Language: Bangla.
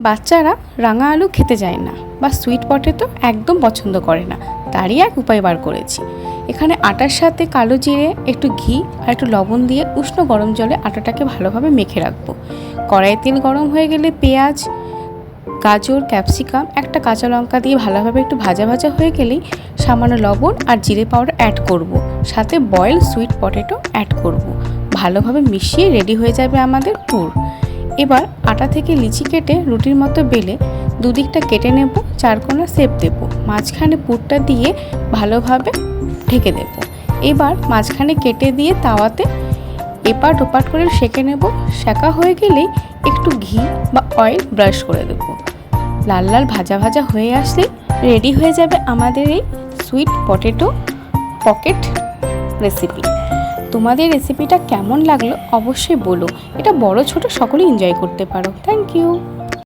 বাচ্চারা রাঙা আলু খেতে চায় না বা সুইট পটেটো একদম পছন্দ করে না, তারই এক উপায় বার করেছি। এখানে আটার সাথে কালো জিরে, একটু ঘি আর একটু লবণ দিয়ে উষ্ণ গরম জলে আটাটাকে ভালোভাবে মেখে রাখবো। কড়াইয়ে তেল গরম হয়ে গেলে পেঁয়াজ, গাজর, ক্যাপসিকাম, একটা কাঁচা লঙ্কা দিয়ে ভালোভাবে একটু ভাজা ভাজা হয়ে গেলেই সামান্য লবণ আর জিরে পাউডার অ্যাড করব, সাথে বয়েল সুইট পটেটো অ্যাড করব। ভালোভাবে মিশিয়ে রেডি হয়ে যাবে আমাদের পুর। এবার আটা থেকে লিচি কেটে রুটির মতো বেলে দুদিকটা কেটে নেব, চারকোনা শেপ দেব, মাঝখানে পুরটা দিয়ে ভালোভাবে ঢেকে দেব। এবার মাঝখানে কেটে দিয়ে তাওয়াতে এপাট ওপাট করে সেঁকে নেব। সেঁকা হয়ে গেলেই একটু ঘি বা অয়েল ব্রাশ করে দেব। লাল লাল ভাজা ভাজা হয়ে আসলে রেডি হয়ে যাবে আমাদের এই সুইট পটেটো পকেট রেসিপি। তোমাদের রেসিপিটা কেমন লাগলো অবশ্যই বলো। এটা বড় ছোট সকলেই এনজয় করতে পারো। Thank you.